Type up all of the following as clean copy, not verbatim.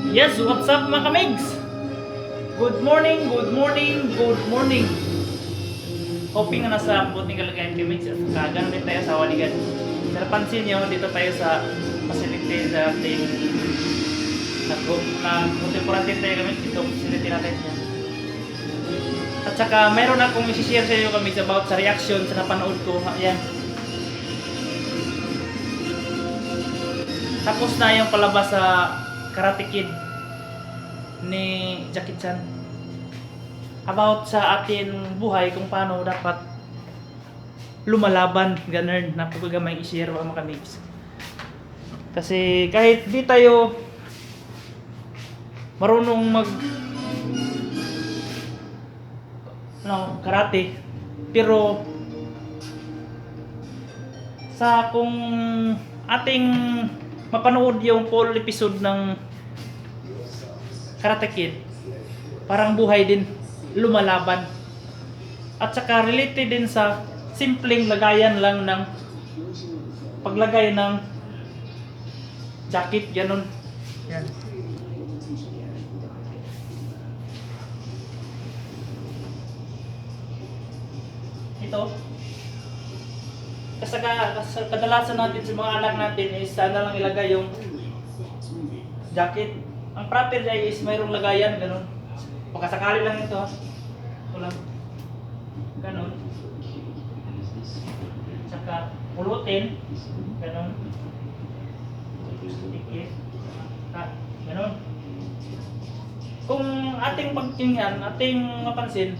Yes, what's up mga kamigs? Good morning, good morning, good morning. Hoping na nasa buting kalagayan kamigs at kagan din tayo sa waligan. Sa napansin nyo, dito tayo sa facility sa ating nag-contemporary tayo kamigs dito facility natin yan. At saka mayroon akong isi-share sa inyo kamigs about sa reaction sa napanood ko. Ayan. Tapos na yung palabas sa Karate Kid ni Jackie Chan about sa ating buhay kung paano dapat lumalaban, ganun na pagkagamay i-share mga kamigs. Kasi kahit di tayo marunong mag karate, pero sa kung ating mapanood yung full episode ng Karate Kid, parang buhay din, lumalaban. At saka related din sa simpleng lagayan lang ng paglagay ng jacket, ganun. Yan. Ito. Kasi kadalasan natin sa mga anak natin is sana lang ilagay yung jacket. Ang proper ay is mayroong lagayan, ganun. Pagkasakali lang ito, walang ganun. Saka pulutin, ganun. Dikit, ganun. Kung ating pagtingnan, ating mapansin,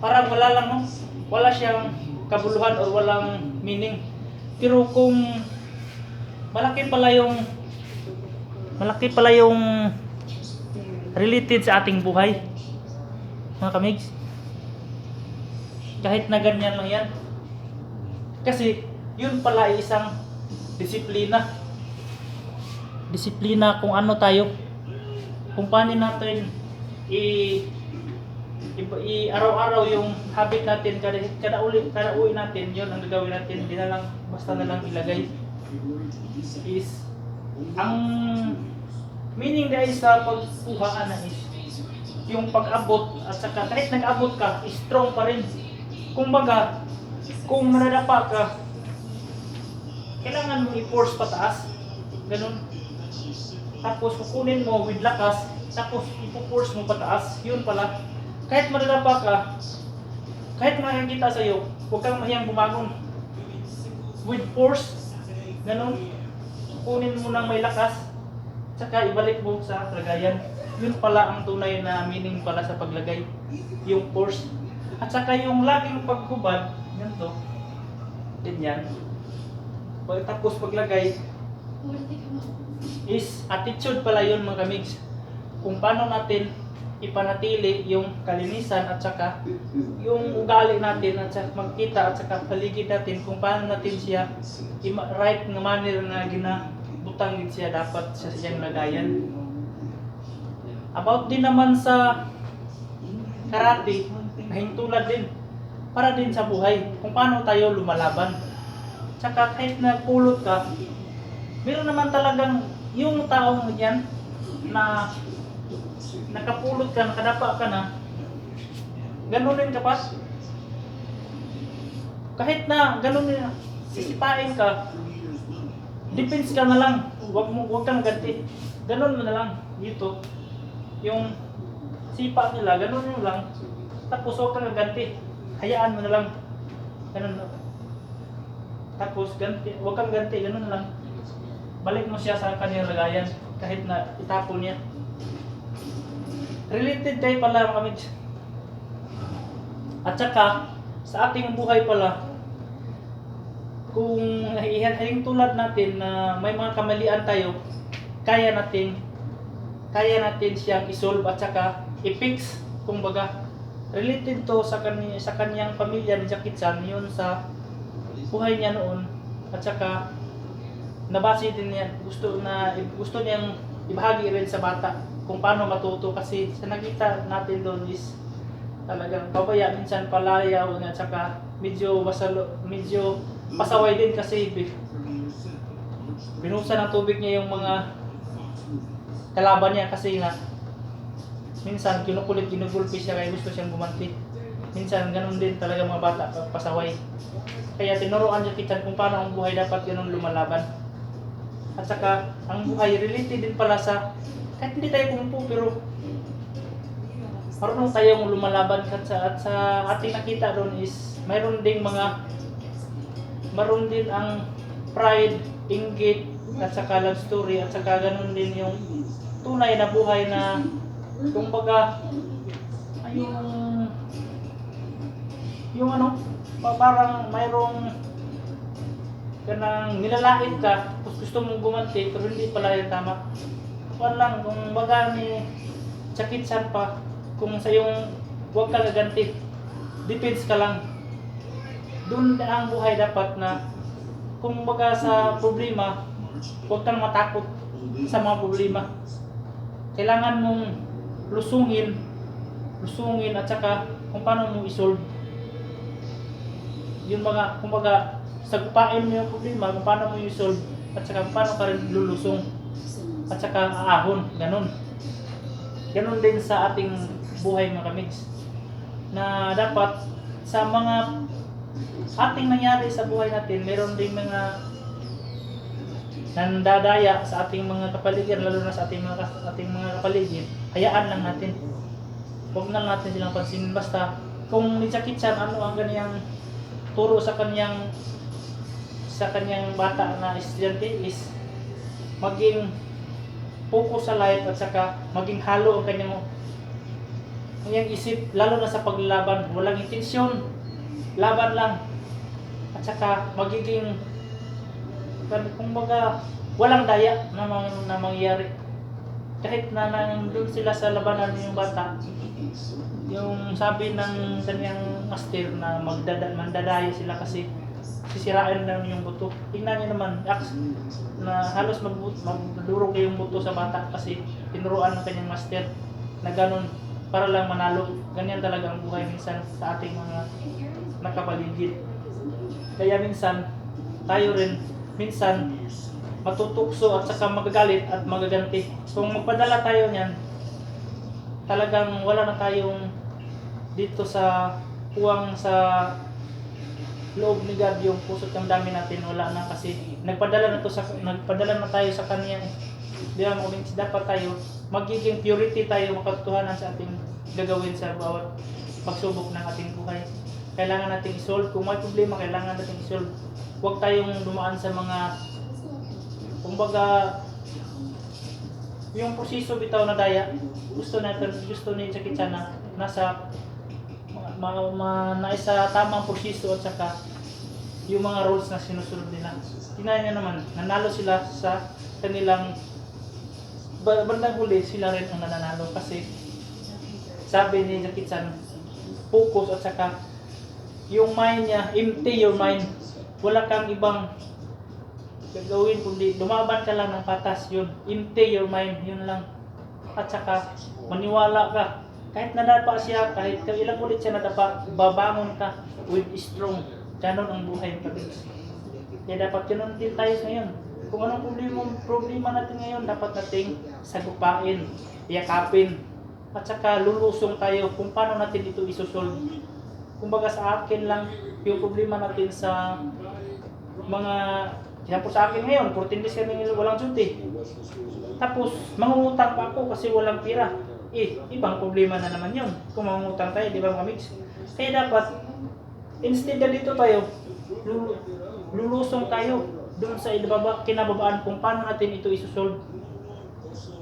parang wala lang, no? Wala siyang kabuluhan o walang meaning. Pero kung malaki pala yung related sa ating buhay, mga kamigs, kahit na ganyan lang yan, kasi yun pala ay isang disiplina kung ano tayo, kung paano natin araw-araw yung habit natin, kada uwi natin, yun ang gagawin natin, hindi na lang basta na lang ilagay. Is ang meaning dahil sa pagkuhaan na is yung pag-abot, at saka kahit nag-abot ka, strong pa rin. Kumbaga, kung nadadapa ka, kailangan mo i-force pataas, ganun. Tapos kukunin mo with lakas, tapos ipo-force mo pataas, yun pala. Kahit madadapa ka, kahit makikita sa'yo, huwag kang mahiyang bumangon. With force, ganun. Kunin mo ng may lakas, tsaka ibalik mo sa lagayan. Yun pala ang tunay na meaning pala sa paglagay, yung force. At saka yung laging paghubad, ganito, ganyan. Tapos paglagay, is attitude pala yun mga kamigs. Kung paano natin ipanatili yung kalinisan at saka yung ugali natin at saka magkita at saka paligid natin, kung paano natin siya right nga manner na ginabutang siya dapat sa siyang lagayan. About din naman sa karate, nahintulad din para din sa buhay, kung paano tayo lumalaban. Tsaka kahit nagpulot ka, meron naman talagang yung taong yan na nakapulot ka, nakadapa ka na, ganun rin ka pa. Kahit na ganun rin, sisipain ka, defense ka na lang, wag kang ganti. Ganun mo na lang, dito. Yung sipa nila, ganun mo lang. Tapos wag kang ganti, hayaan mo na lang. Ganun na. Tapos ganti, wag kang ganti, ganun na lang. Balik mo siya sa kanyang lagayan, kahit na itapon niya. Related tayo pala mga kamigs. At saka, sa ating buhay pala, kung ihaling tulad natin na may mga kamalian tayo, kaya natin siyang isolve at saka i-fix. Kumbaga, related to sa kanyang pamilya ni Jackie Chan, yun sa buhay niya noon. At saka, nabase din niya, gusto niyang ibahagi rin sa bata kung paano matuto, kasi sa nakita natin doon is talagang pabaya, minsan palayaw, at saka medyo pasaway din kasi binuhusan ng tubig niya yung mga kalaban niya kasi nga minsan kinukulit, ginugulpi siya kaya gusto siyang gumanti. Minsan ganun din talaga mga bata pag pasaway. Kaya tinuruan niya kita kung paano ang buhay dapat ganun lumalaban. At saka ang buhay related din pala sa kahit hindi tayo kumpo pero marunong tayong lumalaban at sa ating nakita doon is mayroon din ang pride, inggit at saka love story at saka ganun din yung tunay na buhay na kumbaga yung ano parang mayroong kanang nilalait ka tapos gusto mong gumanti pero hindi pala yung tama. Kuwan lang kung baga ni Jackie-chan pa kung sa yung huwag ka gaganti, depends ka lang. Doon ang buhay dapat na kung baga sa problema huwag kang matakot sa mga problema. Kailangan mong lusungin at saka kung paano mo isolve. Yun mga, kumbaga, sagupain mo yung problema, kung paano mo i-solve, at saka kung paano ka rin lulusong, at saka aahon, ganun. Ganun din sa ating buhay mga kamigs. Na dapat sa mga ating nangyari sa buhay natin, meron din mga nandadaya sa ating mga kapaligiran, lalo na sa ating mga kapaligid, hayaan lang natin. Huwag na natin silang pansinin. Basta, kung ni Jackie-chan, ano ang ganiyang turo sa kanyang bata na estudyante is maging focus sa life at saka maging halo ang kanyang isip, lalo na sa paglalaban. Walang intensyon, laban lang. At saka magiging kumbaga walang daya na mangyayari. Kahit na nandun sila sa labanan yung bata, yung sabi ng kanyang master na mandadaya sila kasi sisirain lang yung buto. Tingnan niyo naman, na halos magdurog yung buto sa bata kasi tinuruan ng kanyang master na ganun para lang manalo. Ganyan talaga ang buhay minsan sa ating mga nakapaligid. Kaya minsan, tayo rin, minsan matutukso at saka magagalit at magaganti. Kung magpadala tayo niyan, talagang wala na tayong dito sa puwang sa loob ni God, yung puso't ang dami natin wala na kasi nagpadala na tayo sa kanya. Di ba mga minsan dapat tayo magiging purity tayo, makatotohanan sa ating gagawin sa bawat pagsubok ng ating buhay. Kailangan natin i-solve. Kung may problema, kailangan natin i-solve. Huwag tayong dumaan sa mga kumbaga yung proseso bitaw na daya. Gusto ni Jackie-chan na nasa naisa tamang proseso at saka yung mga rules na sinusunod nila. Tingnan niyo naman, nanalo sila sa kanilang bandang huli, sila rin ang nananalo kasi sabi ni Jackie-chan, focus at saka yung mind niya, empty your mind. Wala kang ibang gagawin kundi lumaban ka lang ng patas, yun. Empty your mind, yun lang. At saka maniwala ka. Kahit nadapa siya, kahit ilang ulit siya nadapa, babangon ka with strong. Ganon ang buhay ng kabis. Kaya dapat ganun din tayo ngayon. Kung anong problema natin ngayon, dapat nating sagupain, yakapin, at saka lulusong tayo kung paano natin ito isosolve. Kumbaga sa akin lang, yung problema natin sa mga, kaya po sa akin ngayon, 14 days kami walang duty. Tapos, mangungutang pa ako kasi walang pira. Ibang problema na naman yun. Kung mangungutang tayo, di ba mga mix? Kaya dapat, instead na dito tayo, lulusong tayo doon sa kinababaan kung paano natin ito isosolve.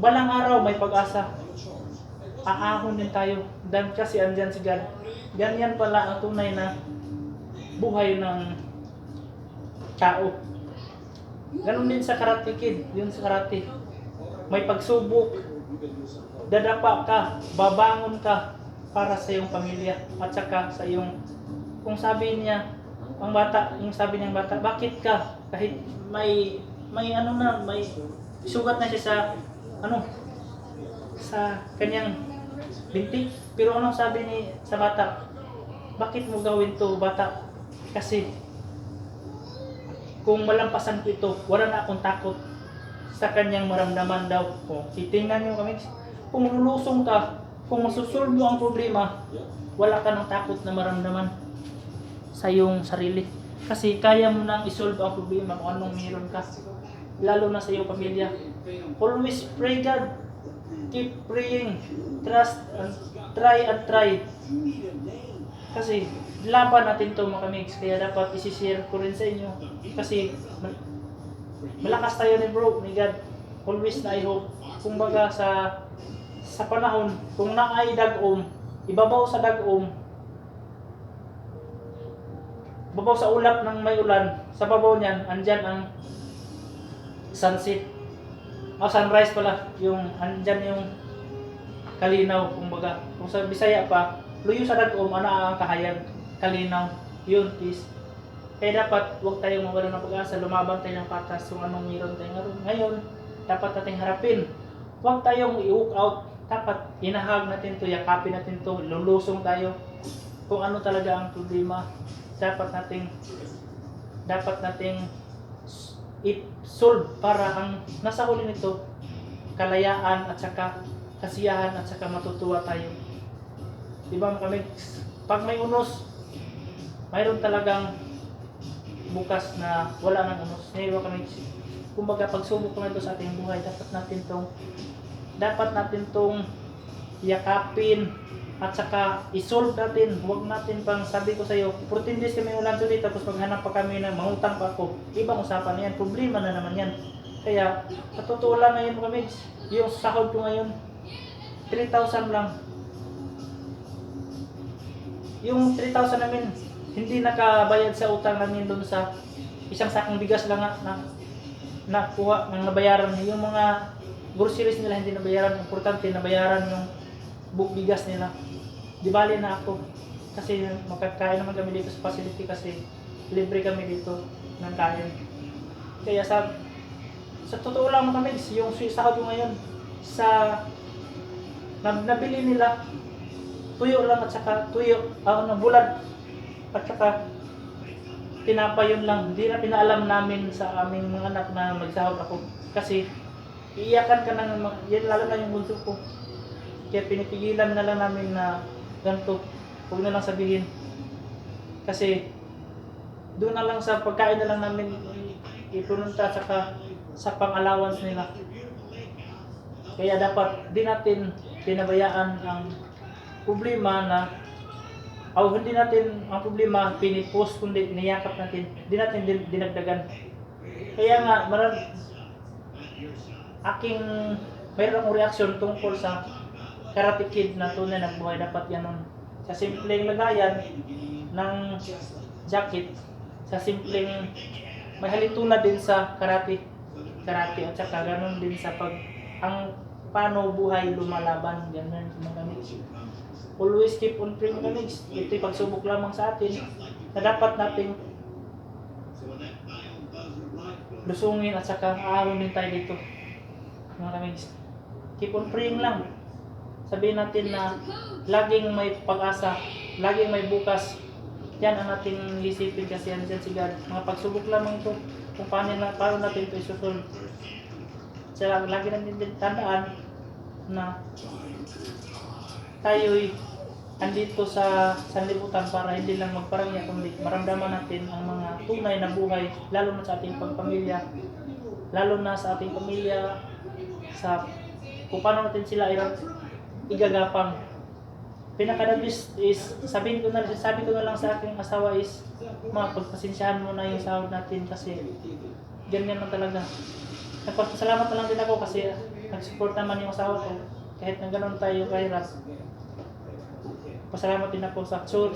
Balang araw, may pag-asa. Aahon din tayo. Dan kasi andyan si God. Ganyan pala ang tunay na buhay ng tao. Ganon din sa Karate Kid. Yun sa karate. May pagsubok. Dadapa ka. Babangon ka para sa iyong pamilya. At saka sa iyong, kung sabi niya, ang bata, yung sabi niyang bata, bakit ka? Kahit may sugat na siya sa kanyang binti. Pero anong sabi sa bata? Bakit mo gawin to, bata? Kasi kung malampasan ko ito, wala na akong takot. sa kanyang maramdaman daw. O, titingnan nyo kami, kung lulusong ka, kung masusolve mo ang problema, wala ka nang takot na maramdaman sa iyong sarili. Kasi kaya mo nang isolve ang problema kung anong meron ka. Lalo na sa iyong pamilya. Always pray God. Keep praying. Trust and try. Kasi laban natin to mga kamigs. Kaya dapat isi-share ko rin sa inyo. Kasi malakas tayo ni bro, ni God. Always na I hope. Kung baga sa panahon, kung naay dag-om, ibabaw sa dag-om, babaw sa ulap ng may ulan, sa babaw niyan, andyan ang sunset. Sunrise pala, andyan yung kalinaw, kumbaga. Kung sa Bisaya pa, luyo sa dag-om, ana ang kahayag, kalinaw. Yun, please. Kaya dapat, huwag tayong mawala ng pag-asa, lumaban tayo ng patas kung anong meron tayo ngayon. Dapat nating harapin. Huwag tayong i-walk out. Dapat, inahag natin to, yakapin natin to, lulusong tayo. Kung ano talaga ang problema, dapat nating i-solve para ang nasa huli nito, kalayaan at saka kasiyahan at saka matutuwa tayo. Diba mga kamigs? Pag may unos, mayroon talagang bukas na wala nang unos. Diba kamigs? Kumbaga pagsubok naman ito sa ating buhay, dapat natin tong yakapin at saka isolve natin. Huwag natin pang, sabi ko sa iyo, 14 days kami ulan tuloy tapos maghanap pa kami ng mangutang pa ako. Ibang usapan yan, problema na naman yan. Kaya sa totoo lang ngayon kami, yung sahod ko ngayon 3,000 lang. Yung 3,000 namin hindi nakabayad sa utang namin doon sa isang sakong bigas lang na nakuha ng nabayaran. Yung mga groceries nila hindi nabayaran. Importante nabayaran yung bigas nila. Di bali na ako kasi makakain naman kami dito sa facility kasi libre kami dito ng kain. Kaya sa totoo lang mga kamigs, yung sahod ko ngayon sa nabili nila tuyo lang at saka bulad at saka tinapay, yun lang. Hindi na pinaalam namin sa aming mga anak na magsahod ako kasi iiyakan ka ng yan, lalo na yung bunso ko. Kaya pinipigilan na lang namin na ganito, huwag na lang sabihin. Kasi doon na lang sa pagkain na lang namin ipununta sa pang-allowance nila. Kaya dapat di natin pinabayaan ang problema na hindi natin ang problema pinipost, kundi niyakap natin, di natin dinagdagan. Kaya nga mayroon akong reaksyon tungkol sa Karate Kid na tunay na buhay. Dapat yan nun. Sa simpleng lagayan ng jacket, sa simpleng may halituna din sa karate at saka ganun din sa paano buhay lumalaban, ganun mga kamigs. Always keep on praying kamigs. Ito'y pagsubok lamang sa atin na dapat nating lusungin at saka aaron din tayo dito mga kamigs. Keep on praying lang. Sabihin natin na laging may pag-asa, laging may bukas. Yan ang ating isipin kasi yan si God. Mga pagsubok lamang ito kung paano natin ito isusunod. Kaya lagi natin tandaan na tayo'y andito sa sanlibutan para hindi lang magparangya kundi maramdaman natin ang mga tunay na buhay, lalo na sa ating pamilya, sa kung paano natin sila igagapang. Pinaka-the best is sabi ko na lang sa aking asawa is pagpasensyahan mo na yung sahod natin kasi ganyan lang talaga. Nagpasalamat na lang din ako kasi nag-support naman yung asawa ko kahit na ganoon tayo kahirap. Pasalamat din ako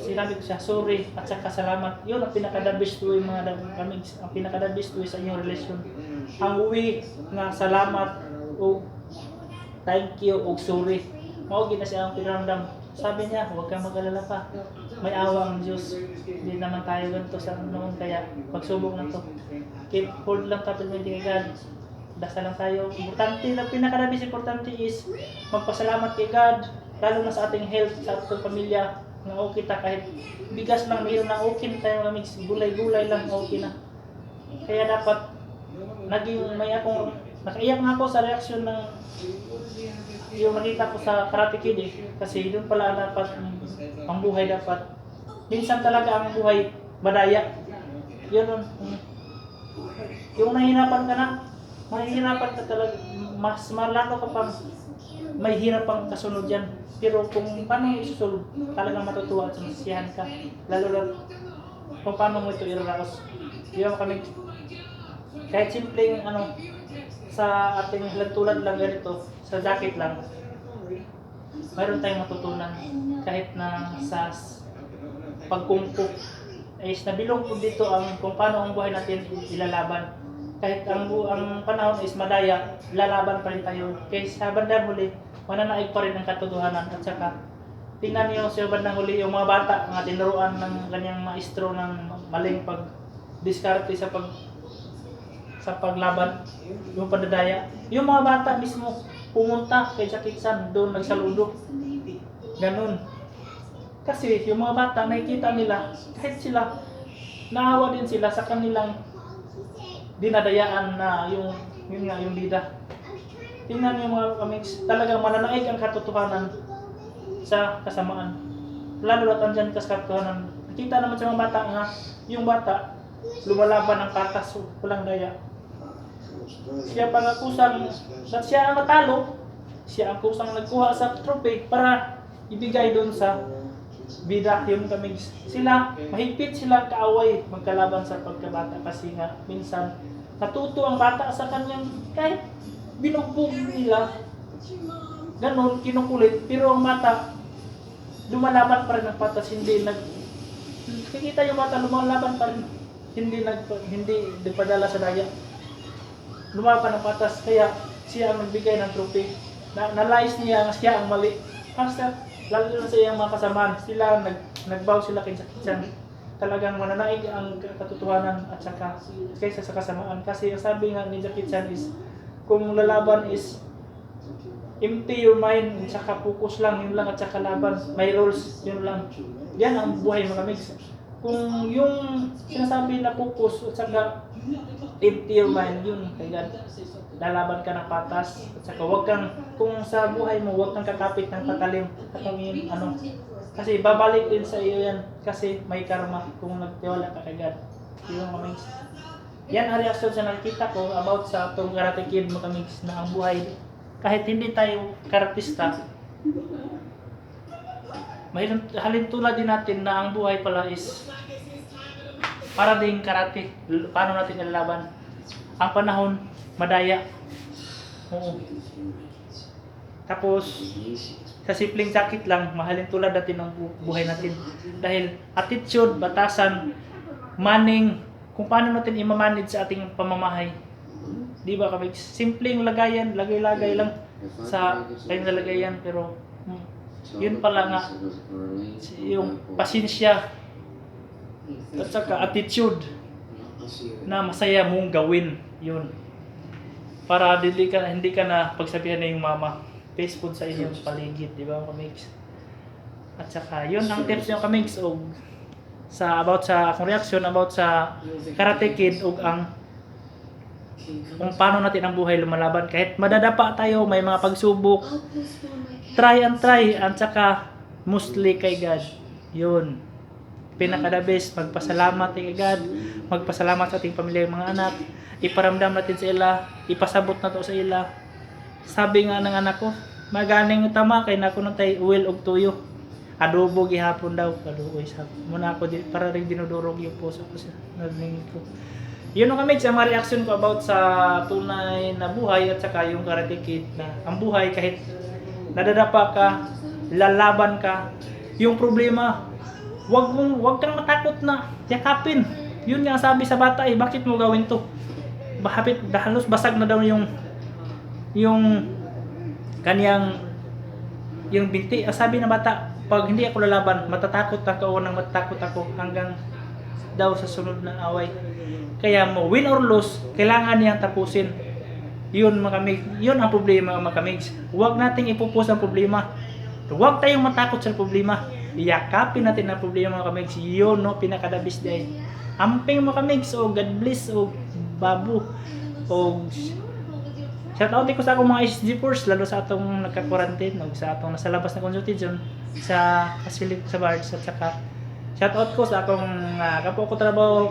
sinabi ko siya sorry at saka salamat. Yun ang pinaka-the best way mga kamigs. Ang pinaka-the best way sa inyong relasyon. Ang uwi na salamat o thank you o sorry. Maugin na siya ang pinaramdam. Sabi niya, huwag kang mag-alala pa. May awa ang Diyos. Hindi naman tayo ganito sa noon. Kaya pagsubok na to. Hold lang tayo ng God. Dasal lang tayo. Pinaka-the importante is magpasalamat kay God. Lalo na sa ating health, sa ating pamilya. Na okay ta kahit bigas lang mayroon na okay na tayo mix. Gulay-gulay lang okay na. Kaya dapat may akong Nakaiyak nga ako sa reaksyon ng yung nakita ko sa Karate Kid eh. Kasi doon pala dapat ang buhay dapat. Minsan talaga ang buhay madaya. Yun yung nahihirapan ka na, mahihirapan ka talaga, mas malalo ka pang may hirap pang kasunod yan. Pero kung paano isusolve, talagang matutuwa at masisiyahan ka. Lalo kung paano mo ito iraraos. Yun kami, kahit simpleng sa ating tulad lang ganito, sa jacket lang, mayroon tayong matutunan. Kahit na sa pagkungko, is nabilong po dito ang kung paano ang buhay natin ilalaban. Kahit ang panahon is madaya, lalaban pa rin tayo. Kaya sa bandang huli, mananaig pa rin ang katotohanan. At saka, tingnan niyo sa bandang huli, yung mga bata, mga tinuruan ng kanyang maestro ng maling pag-diskarte sa paglaban, yung pandadaya. Yung mga bata mismo, pumunta kay Jackie Chan, doon nagsaludo. Ganun. Kasi yung mga bata, nakikita nila, kahit sila, naawa din sila sa kanilang dinadayaan na yung bida. Tingnan niyo mga kamigs, talagang mananaig ang katotohanan sa kasamaan. Lalo na andyan ka sa katotohanan. Nakita naman sa mga bata nga, yung bata, lumalaban ng patas, walang daya. Siya pa nga kusang, at siya ang matalo, siya ang kusang nagkuha sa trophy para ibigay doon sa bida. Yung kamigs, sila, mahigpit silang kaaway magkalaban sa pagkabata kasi nga, minsan, natuto ang bata sa kanyang kahit binugbog nila, ganun, kinukulit, pero ang bata, lumalaban pa rin ang patas, hindi kikita yung bata, lumalaban pa rin, hindi nagpadala sa daya. Lumaban ang patas, kaya siya ang nagbigay ng trophy. Nalais niya ang siya ang mali. Basta, lalo na sa iyang mga kasamaan, sila, nagbaw sila kay Jackie Chan. Talagang mananaig ang katotohanan at saka kaysa sa kasamaan. Kasi ang sabi nga ni Jackie Chan is, kung lalaban is empty your mind at saka focus lang, yun lang at saka laban. May rules, yun lang. Yan ang buhay mga mix. Kung yung sinasabi na focus at saka empty your mind, yun kaya lalaban ka ng patas at saka kung sa buhay mo, huwag kang kakapit ng patalim at kung yun, kasi babalik din sa iyo yan kasi may karma kung nagtiwala ka kagad. Yung mga mix. Yan ang reaksyon sa nakikita ko about sa itong Karate Kid mga mix na ang buhay. Kahit hindi tayo karatista, halin tulad din natin na ang buhay pala is para ding karate. Paano natin ilalaban? Ang panahon, madaya. Oo. Tapos, sa simpleng sakit lang, mahalin tulad natin ang buhay natin. Dahil attitude, batasan, manning, kung paano natin i-manage sa ating pamamahay. Di ba kami? Simpleng lagayan, lagay-lagay lang sa kayong nalagayan. Pero yun pala nga, yung pasensya at saka attitude na masaya mong gawin. Yun. Para hindi ka na pagsabihan na yung mama. Facebook sa inyong paligid, di ba kamigs? At saka yun ang tips nyo kamigs o about sa akong reaction about sa Karate Kid o kung paano natin ang buhay lumalaban kahit madadapa tayo, may mga pagsubok, try at saka mostly kay God. Yun, pinaka the best, magpasalamat kay God, magpasalamat sa ating pamilya, mga anak, iparamdam natin sa ila, ipasabot na to sa ila. Sabi nga ng anak ko, maganing tama kay nako nang tay uwil og tuyo. Adobo gihapon daw, kaluoy sa muna ako para ring dinudurog yung puso ko sa narinig ko. Yun ang kami sa mga reaction ko about sa tunay na buhay at saka yung Karate Kid na ang buhay kahit nadadapa ka, lalaban ka, yung problema, wag kang matakot na yakapin. Yun nga sabi sa bata bakit mo gawin to? Bahapit halos basag na daw yung kaniyang yung binti. Sabi ng bata, pag hindi ako lalaban, matatakot ako hanggang daw sa sunod na away. Kaya mo win or lose, kailangan niyang tapusin. Yun mga kamigs, yun ang problema mga kamigs. Huwag nating ipupus ang problema. Huwag tayong matakot sa problema. Iyakapin natin ang problema mga kamigs. Yun no, pinakadabis day. Amping mga kamigs, o God bless, o babu, o Shout out ko sa akong mga SG Force, lalo sa atong nagka-quarantine, no, sa atong nasa labas na consulted dyan, sa facility sa Bards, at saka shout out ko sa akong kapwa ko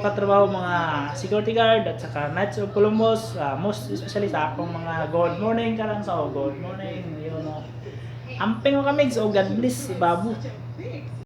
katrabaho mga security guard at saka Knights of Columbus, most especially sa akong mga good morning karon sa good morning, yun no. Amping mo kami, so God bless, babu.